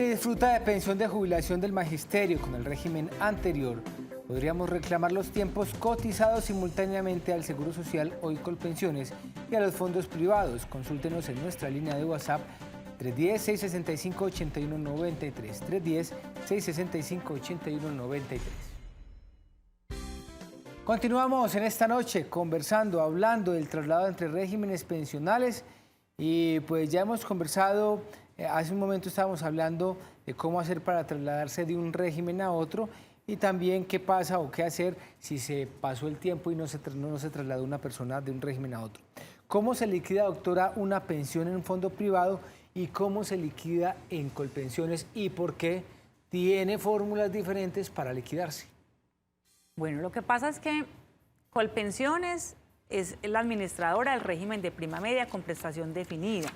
Se disfruta de pensión de jubilación del magisterio con el régimen anterior. Podríamos reclamar los tiempos cotizados simultáneamente al Seguro Social, hoy Colpensiones, y a los fondos privados. Consúltenos en nuestra línea de WhatsApp 310-665-8193, 310-665-8193. Continuamos en esta noche conversando, hablando del traslado entre regímenes pensionales y pues ya hemos conversado, hace un momento estábamos hablando de cómo hacer para trasladarse de un régimen a otro y también qué pasa o qué hacer si se pasó el tiempo y no se trasladó una persona de un régimen a otro. ¿Cómo se liquida, doctora, una pensión en un fondo privado y cómo se liquida en Colpensiones y por qué tiene fórmulas diferentes para liquidarse? Bueno, lo que pasa es que Colpensiones es la administradora del régimen de prima media con prestación definida.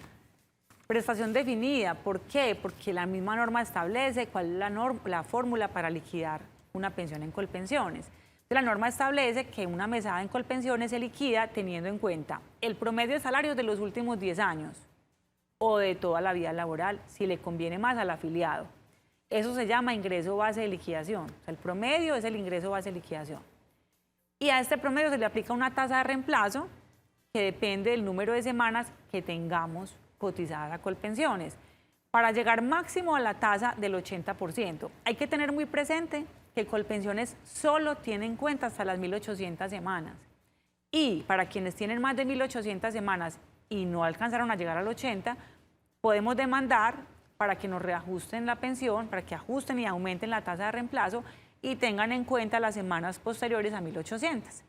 Prestación definida, ¿por qué? Porque la misma norma establece cuál es la fórmula para liquidar una pensión en Colpensiones. Entonces, la norma establece que una mesada en Colpensiones se liquida teniendo en cuenta el promedio de salarios de los últimos 10 años o de toda la vida laboral, si le conviene más al afiliado. Eso se llama ingreso base de liquidación. O sea, el promedio es el ingreso base de liquidación. Y a este promedio se le aplica una tasa de reemplazo que depende del número de semanas que tengamos cotizadas a Colpensiones, para llegar máximo a la tasa del 80%. Hay que tener muy presente que Colpensiones solo tiene en cuenta hasta las 1.800 semanas. Y para quienes tienen más de 1.800 semanas y no alcanzaron a llegar al 80, podemos demandar para que nos reajusten la pensión, para que ajusten y aumenten la tasa de reemplazo y tengan en cuenta las semanas posteriores a 1.800.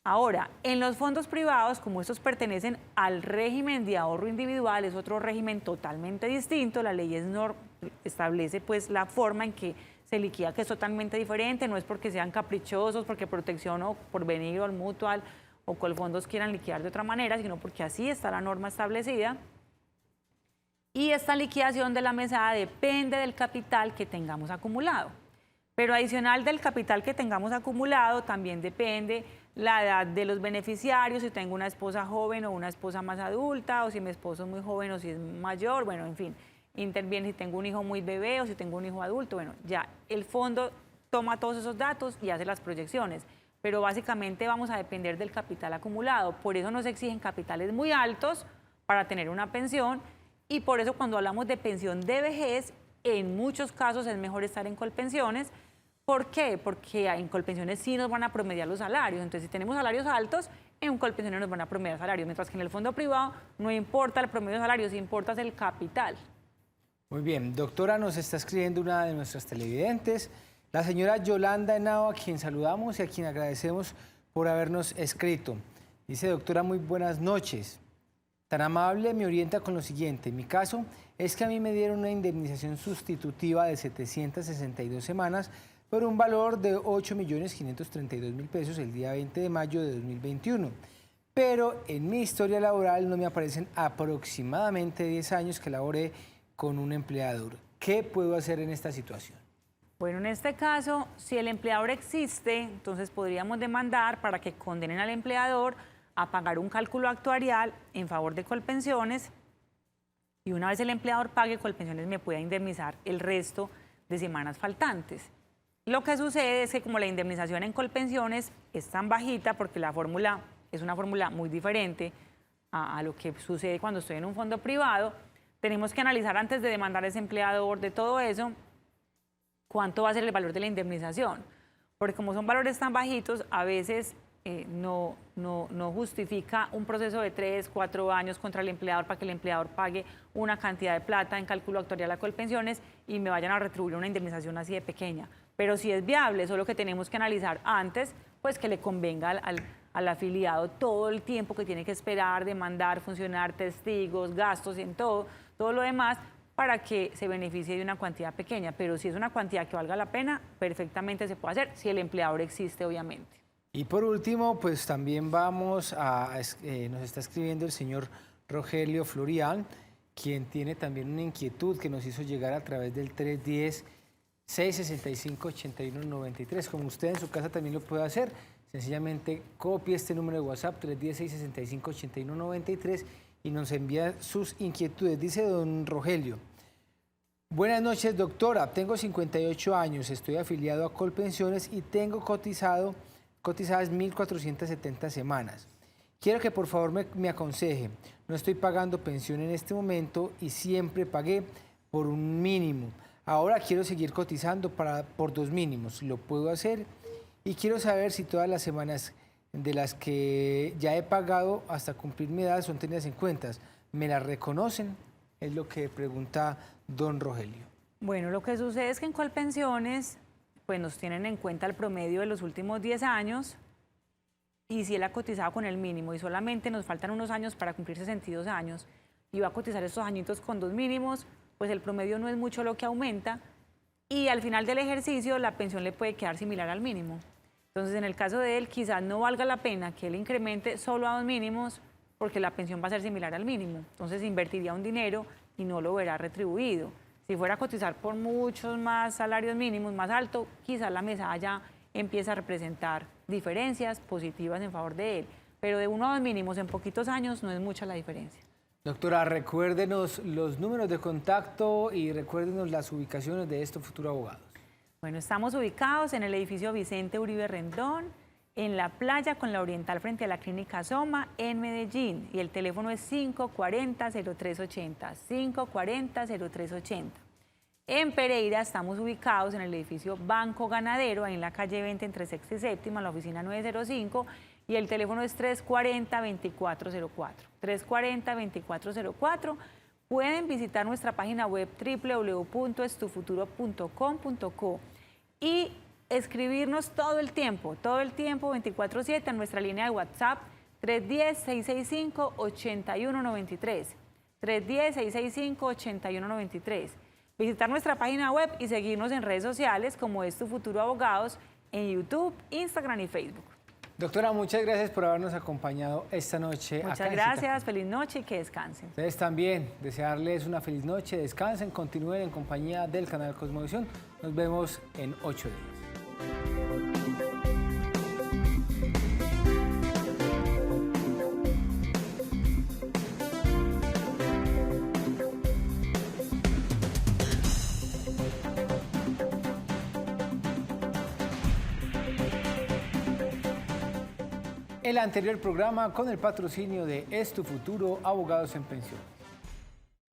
Ahora, en los fondos privados, como estos pertenecen al régimen de ahorro individual, es otro régimen totalmente distinto, la ley establece pues la forma en que se liquida, que es totalmente diferente, no es porque sean caprichosos, porque Protección o Porvenir o el Mutual o Colfondos quieran liquidar de otra manera, sino porque así está la norma establecida. Y esta liquidación de la mesada depende del capital que tengamos acumulado. Pero adicional del capital que tengamos acumulado, también depende la edad de los beneficiarios, si tengo una esposa joven o una esposa más adulta, o si mi esposo es muy joven o si es mayor, bueno, en fin, interviene si tengo un hijo muy bebé o si tengo un hijo adulto, bueno, ya el fondo toma todos esos datos y hace las proyecciones, pero básicamente vamos a depender del capital acumulado, por eso nos exigen capitales muy altos para tener una pensión y por eso cuando hablamos de pensión de vejez, en muchos casos es mejor estar en Colpensiones. ¿Por qué? Porque en Colpensiones sí nos van a promediar los salarios. Entonces, si tenemos salarios altos, en Colpensiones nos van a promediar salarios. Mientras que en el fondo privado no importa el promedio de salarios, importa el capital. Muy bien. Doctora, nos está escribiendo una de nuestras televidentes, la señora Yolanda Henao, a quien saludamos y a quien agradecemos por habernos escrito. Dice, doctora, muy buenas noches. Tan amable, me orienta con lo siguiente. Mi caso es que a mí me dieron una indemnización sustitutiva de 762 semanas por un valor de 8.532.000 pesos el día 20 de mayo de 2021. Pero en mi historia laboral no me aparecen aproximadamente 10 años que laboré con un empleador. ¿Qué puedo hacer en esta situación? Bueno, en este caso, si el empleador existe, entonces podríamos demandar para que condenen al empleador a pagar un cálculo actuarial en favor de Colpensiones y una vez el empleador pague, Colpensiones me pueda indemnizar el resto de semanas faltantes. Lo que sucede es que como la indemnización en Colpensiones es tan bajita, porque la fórmula es una fórmula muy diferente a lo que sucede cuando estoy en un fondo privado, tenemos que analizar antes de demandar a ese empleador de todo eso, cuánto va a ser el valor de la indemnización. Porque como son valores tan bajitos, a veces no justifica un proceso de 3, 4 años contra el empleador para que el empleador pague una cantidad de plata en cálculo actuarial a Colpensiones y me vayan a retribuir una indemnización así de pequeña. Pero si es viable, solo que tenemos que analizar antes, pues que le convenga al afiliado todo el tiempo que tiene que esperar, demandar, funcionar, testigos, gastos y en todo lo demás para que se beneficie de una cantidad pequeña. Pero si es una cantidad que valga la pena, perfectamente se puede hacer, si el empleador existe, obviamente. Y por último, pues también vamos nos está escribiendo el señor Rogelio Florian, quien tiene también una inquietud que nos hizo llegar a través del 310-665-8193. Como usted en su casa también lo puede hacer, sencillamente copie este número de WhatsApp, 310-665-8193, y nos envía sus inquietudes. Dice don Rogelio, Buenas noches, doctora. Tengo 58 años, estoy afiliado a Colpensiones y tengo cotizadas 1.470 semanas. Quiero que por favor me aconseje. No estoy pagando pensión en este momento y siempre pagué por un mínimo. Ahora quiero seguir cotizando por 2 mínimos. ¿Lo puedo hacer? Y quiero saber si todas las semanas de las que ya he pagado hasta cumplir mi edad son tenidas en cuenta. ¿Me las reconocen? Es lo que pregunta don Rogelio. Bueno, lo que sucede es que en Colpensiones pues nos tienen en cuenta el promedio de los últimos 10 años y si él ha cotizado con el mínimo y solamente nos faltan unos años para cumplir 62 años y va a cotizar estos añitos con 2 mínimos, pues el promedio no es mucho lo que aumenta y al final del ejercicio la pensión le puede quedar similar al mínimo. Entonces, en el caso de él, quizás no valga la pena que él incremente solo a 2 mínimos porque la pensión va a ser similar al mínimo. Entonces, invertiría un dinero y no lo verá retribuido. Si fuera a cotizar por muchos más salarios mínimos, más alto, quizás la mesada ya empieza a representar diferencias positivas en favor de él. Pero de 1 a 2 mínimos en poquitos años no es mucha la diferencia. Doctora, recuérdenos los números de contacto y recuérdenos las ubicaciones de estos futuros abogados. Bueno, estamos ubicados en el edificio Vicente Uribe Rendón, en la playa con la Oriental frente a la Clínica Soma en Medellín. Y el teléfono es 540-0380, 540-0380. En Pereira estamos ubicados en el edificio Banco Ganadero, en la calle 20 entre Sexta y Séptima, en la oficina 905. Y el teléfono es 340-2404, 340-2404. Pueden visitar nuestra página web www.estufuturo.com.co y escribirnos todo el tiempo, 24/7 a nuestra línea de WhatsApp 310-665-8193, 310-665-8193. Visitar nuestra página web y seguirnos en redes sociales como Es Tu Futuro Abogados en YouTube, Instagram y Facebook. Doctora, muchas gracias por habernos acompañado esta noche. Muchas gracias, feliz noche y que descansen. Ustedes también, desearles una feliz noche, descansen, continúen en compañía del canal Cosmovisión. Nos vemos en 8 días. El anterior programa con el patrocinio de Es Tu Futuro, Abogados en Pensión.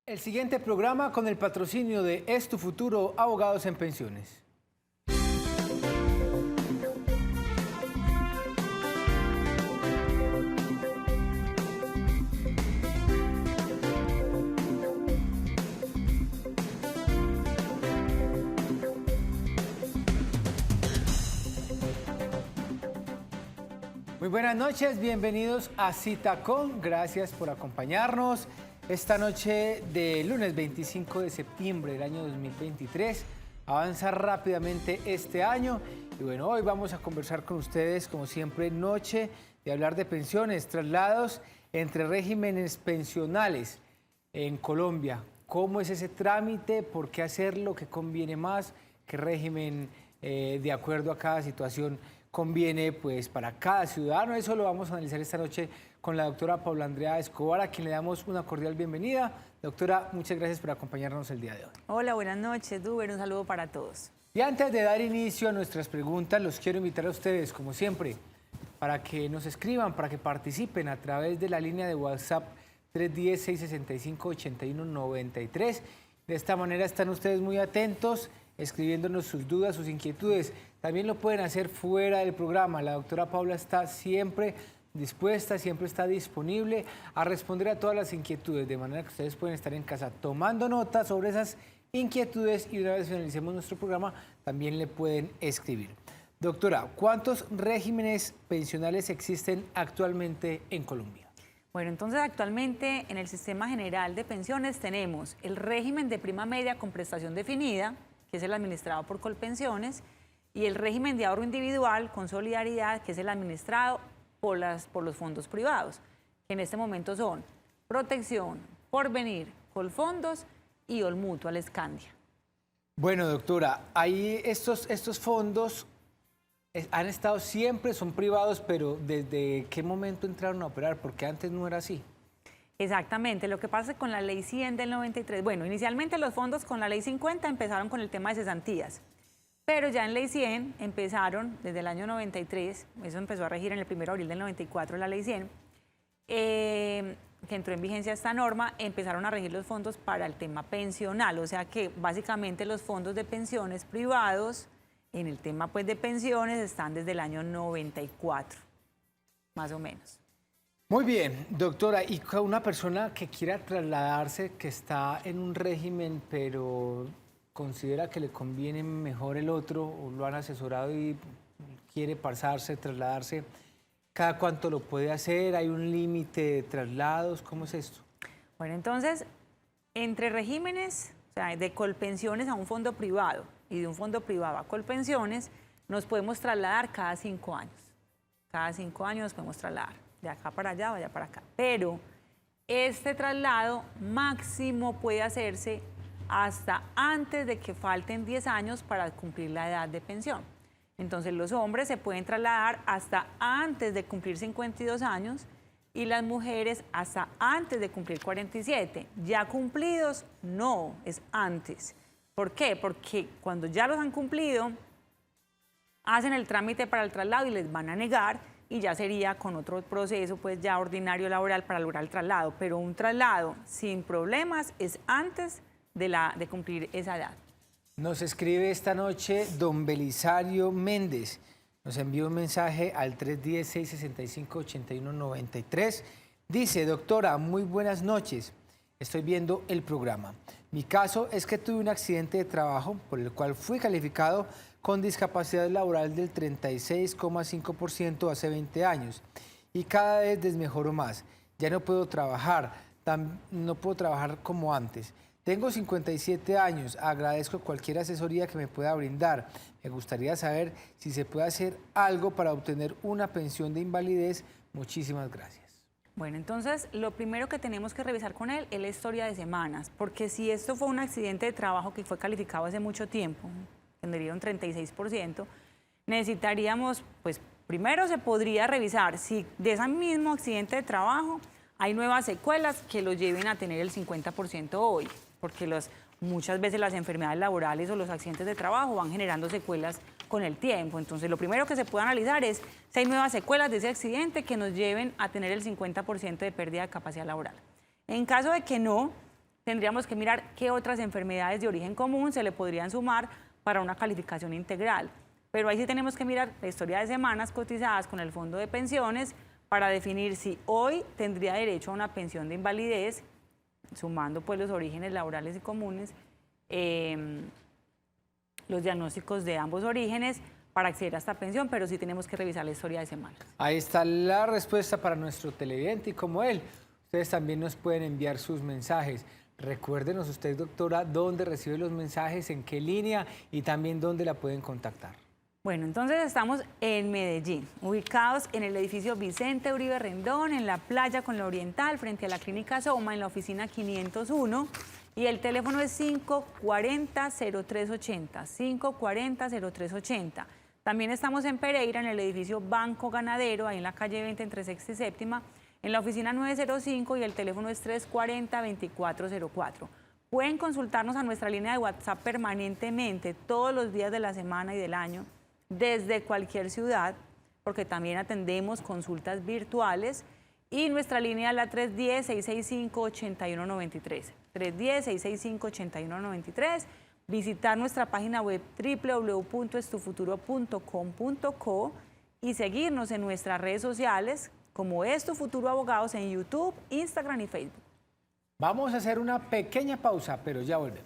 El siguiente programa con el patrocinio de Es Tu Futuro, Abogados en Pensiones. Muy buenas noches, bienvenidos a Cita Con. Gracias por acompañarnos esta noche de lunes 25 de septiembre del año 2023. Avanza rápidamente este año y bueno, hoy vamos a conversar con ustedes, como siempre, noche de hablar de pensiones, traslados entre regímenes pensionales en Colombia. ¿Cómo es ese trámite? ¿Por qué hacerlo? ¿Qué conviene más? ¿Qué régimen de acuerdo a cada situación conviene pues para cada ciudadano? Eso lo vamos a analizar esta noche con la doctora Paula Andrea Escobar, a quien le damos una cordial bienvenida. Doctora, muchas gracias por acompañarnos el día de hoy. Hola, buenas noches, Duber, un saludo para todos. Y antes de dar inicio a nuestras preguntas, los quiero invitar a ustedes, como siempre, para que nos escriban, para que participen a través de la línea de WhatsApp 310-665-8193. De esta manera están ustedes muy atentos, escribiéndonos sus dudas, sus inquietudes. También lo pueden hacer fuera del programa. La doctora Paula está siempre dispuesta, siempre está disponible a responder a todas las inquietudes, de manera que ustedes pueden estar en casa tomando nota sobre esas inquietudes y una vez finalicemos nuestro programa, también le pueden escribir. Doctora, ¿cuántos regímenes pensionales existen actualmente en Colombia? Bueno, entonces actualmente en el Sistema General de Pensiones tenemos el régimen de prima media con prestación definida, que es el administrado por Colpensiones, y el régimen de ahorro individual con solidaridad, que es el administrado por los fondos privados, que en este momento son Protección, Porvenir, Colfondos y Olmutual Scandia. Bueno, doctora, ahí estos fondos han estado siempre, son privados, pero ¿desde qué momento entraron a operar? Porque antes no era así. Exactamente, lo que pasa es que con la ley 100 del 93, bueno, inicialmente los fondos con la ley 50 empezaron con el tema de cesantías, pero ya en ley 100 empezaron desde el año 93, eso empezó a regir en el 1 de abril del 94, la ley 100, que entró en vigencia esta norma, empezaron a regir los fondos para el tema pensional, o sea que básicamente los fondos de pensiones privados en el tema pues de pensiones están desde el año 94, más o menos. Muy bien, doctora, y una persona que quiera trasladarse, que está en un régimen, pero considera que le conviene mejor el otro, o lo han asesorado y quiere pasarse, trasladarse, ¿cada cuánto lo puede hacer? ¿Hay un límite de traslados? ¿Cómo es esto? Bueno, entonces, entre regímenes, o sea, de Colpensiones a un fondo privado y de un fondo privado a Colpensiones, nos podemos trasladar cada 5 años. Cada 5 años nos podemos trasladar. De acá para allá, vaya para acá. Pero este traslado máximo puede hacerse hasta antes de que falten 10 años para cumplir la edad de pensión. Entonces los hombres se pueden trasladar hasta antes de cumplir 52 años y las mujeres hasta antes de cumplir 47. Ya cumplidos, no, es antes. ¿Por qué? Porque cuando ya los han cumplido, hacen el trámite para el traslado y les van a negar, y ya sería con otro proceso pues ya ordinario laboral para lograr el traslado, pero un traslado sin problemas es antes de cumplir esa edad. Nos escribe esta noche don Belisario Méndez, nos envió un mensaje al 310-665-8193, dice: doctora, muy buenas noches, estoy viendo el programa. Mi caso es que tuve un accidente de trabajo por el cual fui calificado con discapacidad laboral del 36,5% hace 20 años y cada vez desmejoro más. Ya no puedo trabajar como antes. Tengo 57 años, agradezco cualquier asesoría que me pueda brindar. Me gustaría saber si se puede hacer algo para obtener una pensión de invalidez. Muchísimas gracias. Bueno, entonces lo primero que tenemos que revisar con él es la historia de semanas, porque si esto fue un accidente de trabajo que fue calificado hace mucho tiempo, tendría un 36%, necesitaríamos, pues primero se podría revisar si de ese mismo accidente de trabajo hay nuevas secuelas que lo lleven a tener el 50% hoy, porque muchas veces las enfermedades laborales o los accidentes de trabajo van generando secuelas con el tiempo. Entonces lo primero que se puede analizar es si hay nuevas secuelas de ese accidente que nos lleven a tener el 50% de pérdida de capacidad laboral. En caso de que no, tendríamos que mirar qué otras enfermedades de origen común se le podrían sumar para una calificación integral. Pero ahí sí tenemos que mirar la historia de semanas cotizadas con el fondo de pensiones para definir si hoy tendría derecho a una pensión de invalidez, sumando pues los orígenes laborales y comunes, los diagnósticos de ambos orígenes para acceder a esta pensión, pero sí tenemos que revisar la historia de semanas. Ahí está la respuesta para nuestro televidente y como él, ustedes también nos pueden enviar sus mensajes. Recuérdenos usted, doctora, dónde recibe los mensajes, en qué línea y también dónde la pueden contactar. Bueno, entonces estamos en Medellín, ubicados en el edificio Vicente Uribe Rendón, en la playa con la Oriental, frente a la Clínica Soma, en la oficina 501, y el teléfono es 540-0380, 540-0380. También estamos en Pereira, en el edificio Banco Ganadero, ahí en la calle 20 entre Sexta y Séptima, en la oficina 905 y el teléfono es 340-2404. Pueden consultarnos a nuestra línea de WhatsApp permanentemente, todos los días de la semana y del año, desde cualquier ciudad, porque también atendemos consultas virtuales, y nuestra línea es la 310-665-8193, 310-665-8193, visitar nuestra página web www.estufuturo.com.co y seguirnos en nuestras redes sociales como Es Tu Futuro Abogados en YouTube, Instagram y Facebook. Vamos a hacer una pequeña pausa, pero ya volvemos.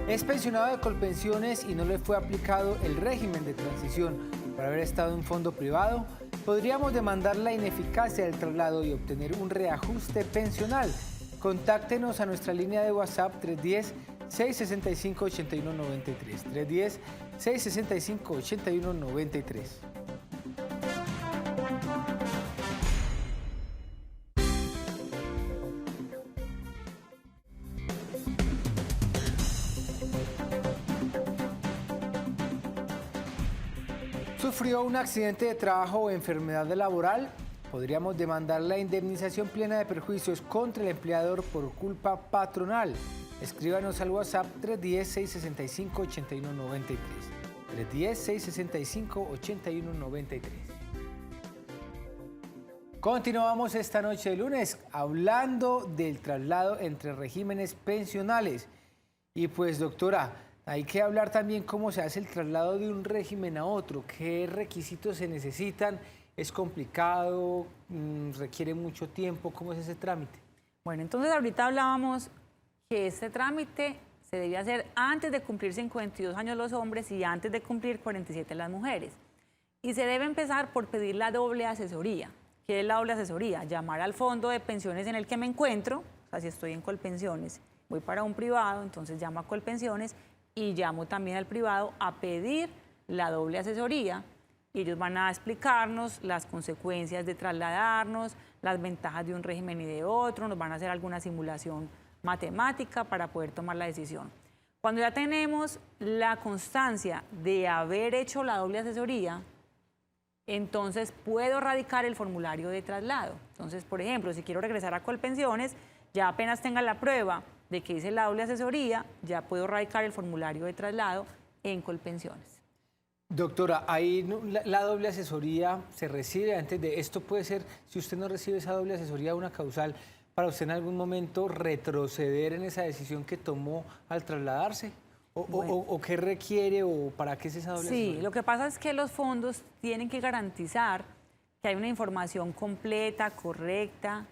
Es pensionado de Colpensiones y no le fue aplicado el régimen de transición por haber estado en un fondo privado. Podríamos demandar la ineficacia del traslado y obtener un reajuste pensional. Contáctenos a nuestra línea de WhatsApp 310-665-8193. 310-665-8193. ¿Sufrió un accidente de trabajo o enfermedad laboral? podríamos demandar la indemnización plena de perjuicios contra el empleador por culpa patronal. Escríbanos al WhatsApp 310-665-8193. 310-665-8193. Continuamos esta noche de lunes hablando del traslado entre regímenes pensionales. Y pues, doctora, hay que hablar también cómo se hace el traslado de un régimen a otro, qué requisitos se necesitan, es complicado, requiere mucho tiempo, ¿cómo es ese trámite? Bueno, entonces ahorita hablábamos que este trámite se debe hacer antes de cumplir 52 años los hombres y antes de cumplir 47 las mujeres. Y se debe empezar por pedir la doble asesoría. ¿Qué es la doble asesoría? Llamar al fondo de pensiones en el que me encuentro, o sea, si estoy en Colpensiones, voy para un privado, entonces llamo a Colpensiones y llamo también al privado a pedir la doble asesoría. Y ellos van a explicarnos las consecuencias de trasladarnos, las ventajas de un régimen y de otro, nos van a hacer alguna simulación matemática para poder tomar la decisión. Cuando ya tenemos la constancia de haber hecho la doble asesoría, entonces puedo radicar el formulario de traslado. Entonces, por ejemplo, si quiero regresar a Colpensiones, ya apenas tenga la prueba de que hice la doble asesoría, ya puedo radicar el formulario de traslado en Colpensiones. Doctora, ahí la doble asesoría se recibe antes de esto. Puede ser, si usted no recibe esa doble asesoría, una causal para usted en algún momento retroceder en esa decisión que tomó al trasladarse. ¿O qué requiere o para qué es esa doble asesoría? Sí, lo que pasa es que los fondos tienen que garantizar que hay una información completa, correcta,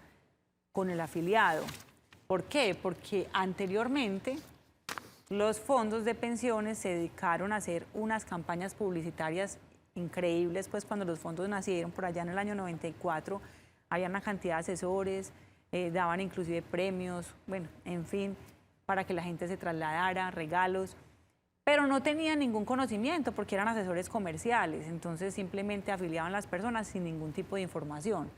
con el afiliado. ¿Por qué? Porque anteriormente los fondos de pensiones se dedicaron a hacer unas campañas publicitarias increíbles, pues cuando los fondos nacieron, por allá en el año 94, había una cantidad de asesores, daban inclusive premios, bueno, en fin, para que la gente se trasladara, regalos, pero no tenían ningún conocimiento porque eran asesores comerciales, entonces simplemente afiliaban a las personas sin ningún tipo de información.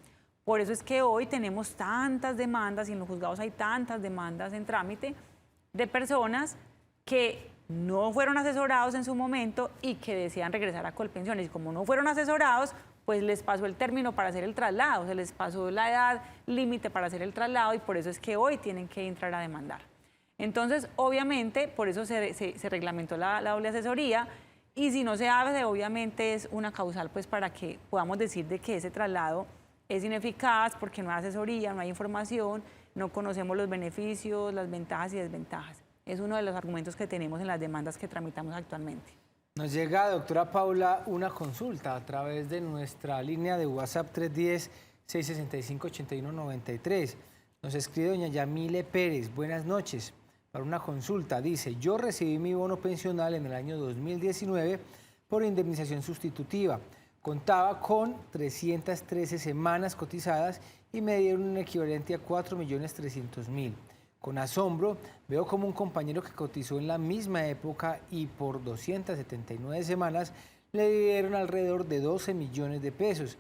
Por eso es que hoy tenemos tantas demandas y en los juzgados hay tantas demandas en trámite de personas que no fueron asesorados en su momento y que desean regresar a Colpensiones. Y como no fueron asesorados, pues les pasó el término para hacer el traslado, se les pasó la edad límite para hacer el traslado y por eso es que hoy tienen que entrar a demandar. Entonces, obviamente, por eso se reglamentó la doble asesoría y si no se hace, obviamente es una causal pues para que podamos decir de que ese traslado es ineficaz porque no hay asesoría, no hay información, no conocemos los beneficios, las ventajas y desventajas. Es uno de los argumentos que tenemos en las demandas que tramitamos actualmente. Nos llega, doctora Paula, una consulta a través de nuestra línea de WhatsApp 310-665-8193. Nos escribe doña Yamile Pérez, buenas noches. Para una consulta, dice, yo recibí mi bono pensional en el año 2019 por indemnización sustitutiva. Contaba con 313 semanas cotizadas y me dieron un equivalente a 4.300.000. Con asombro, veo como un compañero que cotizó en la misma época y por 279 semanas le dieron alrededor de 12 millones de pesos.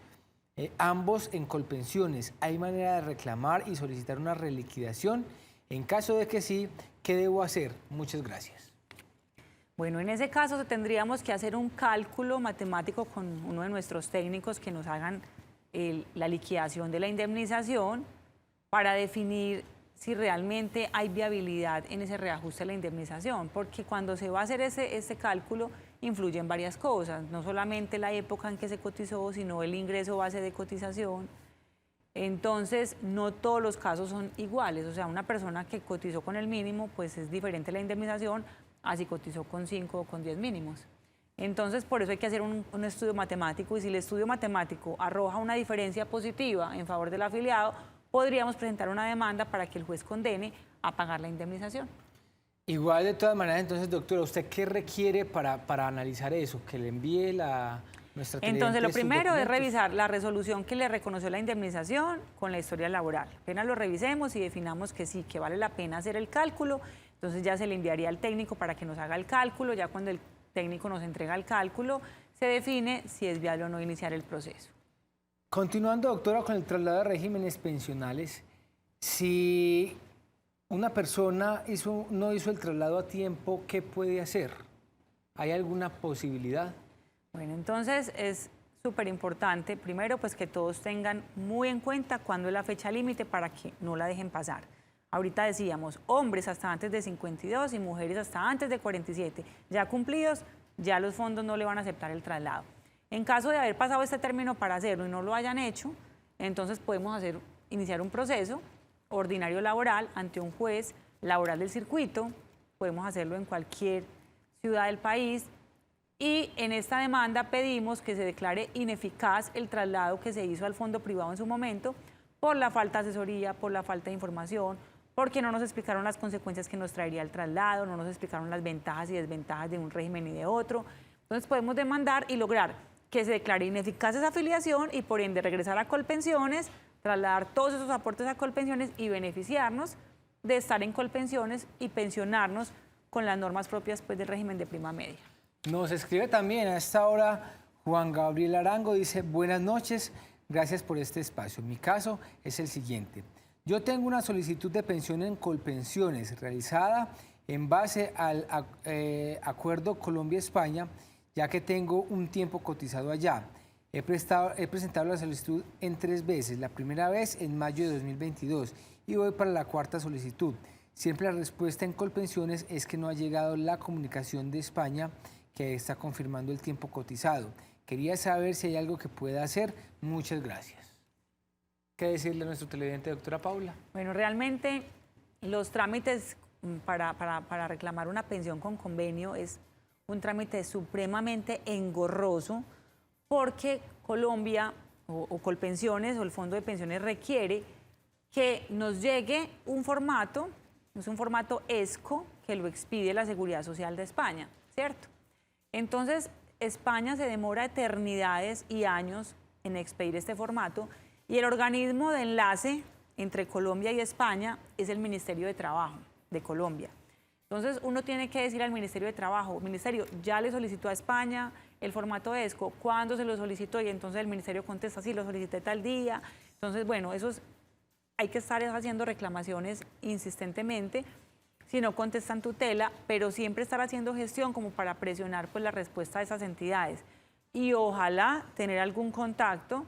Ambos en Colpensiones. ¿Hay manera de reclamar y solicitar una reliquidación? En caso de que sí, ¿qué debo hacer? Muchas gracias. Bueno, en ese caso tendríamos que hacer un cálculo matemático con uno de nuestros técnicos que nos hagan la liquidación de la indemnización para definir si realmente hay viabilidad en ese reajuste de la indemnización, porque cuando se va a hacer ese cálculo influyen varias cosas, no solamente la época en que se cotizó, sino el ingreso base de cotización. Entonces, no todos los casos son iguales, o sea, una persona que cotizó con el mínimo, pues es diferente la indemnización a si cotizó con 5 o con 10 mínimos. Entonces, por eso hay que hacer un estudio matemático y si el estudio matemático arroja una diferencia positiva en favor del afiliado, podríamos presentar una demanda para que el juez condene a pagar la indemnización. Igual, de todas maneras, entonces, doctora, ¿usted qué requiere para analizar eso? ¿Que le envíe nuestra televidente Entonces, lo sus primero es documentos? revisar la resolución que le reconoció la indemnización con la historia laboral. Apenas lo revisemos y definamos que sí, que vale la pena hacer el cálculo, entonces ya se le enviaría al técnico para que nos haga el cálculo, ya cuando el técnico nos entrega el cálculo, se define si es viable o no iniciar el proceso. Continuando, doctora, con el traslado de regímenes pensionales, si una persona no hizo el traslado a tiempo, ¿qué puede hacer? ¿Hay alguna posibilidad? Bueno, entonces es súper importante, primero, pues que todos tengan muy en cuenta cuándo es la fecha límite para que no la dejen pasar. Ahorita decíamos, hombres hasta antes de 52 y mujeres hasta antes de 47. Ya cumplidos, ya los fondos no le van a aceptar el traslado. En caso de haber pasado este término para hacerlo y no lo hayan hecho, entonces podemos iniciar un proceso ordinario laboral ante un juez laboral del circuito. Podemos hacerlo en cualquier ciudad del país. Y en esta demanda pedimos que se declare ineficaz el traslado que se hizo al fondo privado en su momento por la falta de asesoría, por la falta de información, porque no nos explicaron las consecuencias que nos traería el traslado, no nos explicaron las ventajas y desventajas de un régimen y de otro. Entonces podemos demandar y lograr que se declare ineficaz esa afiliación y por ende regresar a Colpensiones, trasladar todos esos aportes a Colpensiones y beneficiarnos de estar en Colpensiones y pensionarnos con las normas propias pues, del régimen de prima media. Nos escribe también a esta hora Juan Gabriel Arango, dice, buenas noches, gracias por este espacio. Mi caso es el siguiente. Yo tengo una solicitud de pensión en Colpensiones realizada en base al acuerdo Colombia-España, ya que tengo un tiempo cotizado allá. He presentado la solicitud en 3 veces, la primera vez en mayo de 2022 y voy para la 4ª solicitud. Siempre la respuesta en Colpensiones es que no ha llegado la comunicación de España que está confirmando el tiempo cotizado. Quería saber si hay algo que pueda hacer. Muchas gracias. ¿Qué decirle a nuestro televidente, doctora Paula? Bueno, realmente los trámites para reclamar una pensión con convenio es un trámite supremamente engorroso porque Colombia o Colpensiones o el Fondo de Pensiones requiere que nos llegue un formato, es un formato ESCO que lo expide la Seguridad Social de España, ¿cierto? Entonces, España se demora eternidades y años en expedir este formato y el organismo de enlace entre Colombia y España es el Ministerio de Trabajo de Colombia. Entonces, uno tiene que decir al Ministerio de Trabajo, Ministerio, ya le solicitó a España el formato ESCO, ¿cuándo se lo solicitó? Y entonces el Ministerio contesta, sí, lo solicité tal día. Entonces, bueno, hay que estar haciendo reclamaciones insistentemente, si no contestan tutela, pero siempre estar haciendo gestión como para presionar pues, la respuesta de esas entidades. Y ojalá tener algún contacto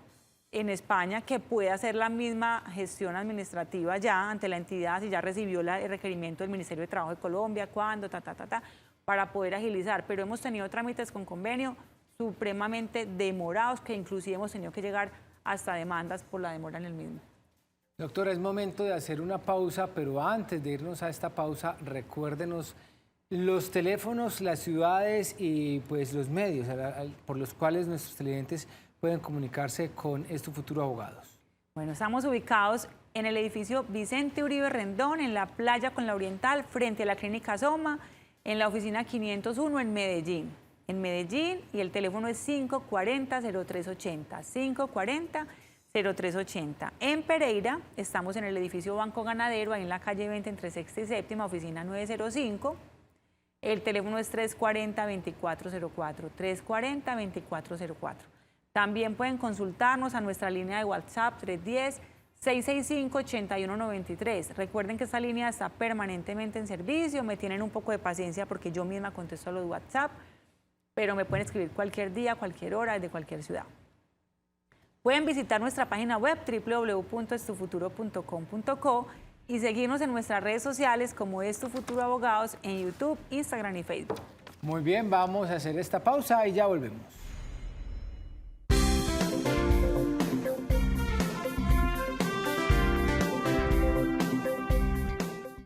en España que pueda hacer la misma gestión administrativa ya ante la entidad, si ya recibió el requerimiento del Ministerio de Trabajo de Colombia, cuándo, para poder agilizar. Pero hemos tenido trámites con convenio supremamente demorados, que inclusive hemos tenido que llegar hasta demandas por la demora en el mismo. Doctora, es momento de hacer una pausa, pero antes de irnos a esta pausa, recuérdenos los teléfonos, las ciudades y pues los medios por los cuales nuestros televidentes pueden comunicarse con Tu Futuro Abogados. Bueno, estamos ubicados en el edificio Vicente Uribe Rendón, en la playa con la Oriental, frente a la Clínica Soma, en la oficina 501 en Medellín. En Medellín, y el teléfono es 540-0380, 540-0380. En Pereira, estamos en el edificio Banco Ganadero, ahí en la calle 20, entre 6ª y 7ª, oficina 905. El teléfono es 340-2404, 340-2404. También pueden consultarnos a nuestra línea de WhatsApp 310-665-8193. Recuerden que esta línea está permanentemente en servicio, me tienen un poco de paciencia porque yo misma contesto a los WhatsApp, pero me pueden escribir cualquier día, cualquier hora, desde cualquier ciudad. Pueden visitar nuestra página web www.estufuturo.com.co y seguirnos en nuestras redes sociales como Tu Futuro Abogados en YouTube, Instagram y Facebook. Muy bien, vamos a hacer esta pausa y ya volvemos.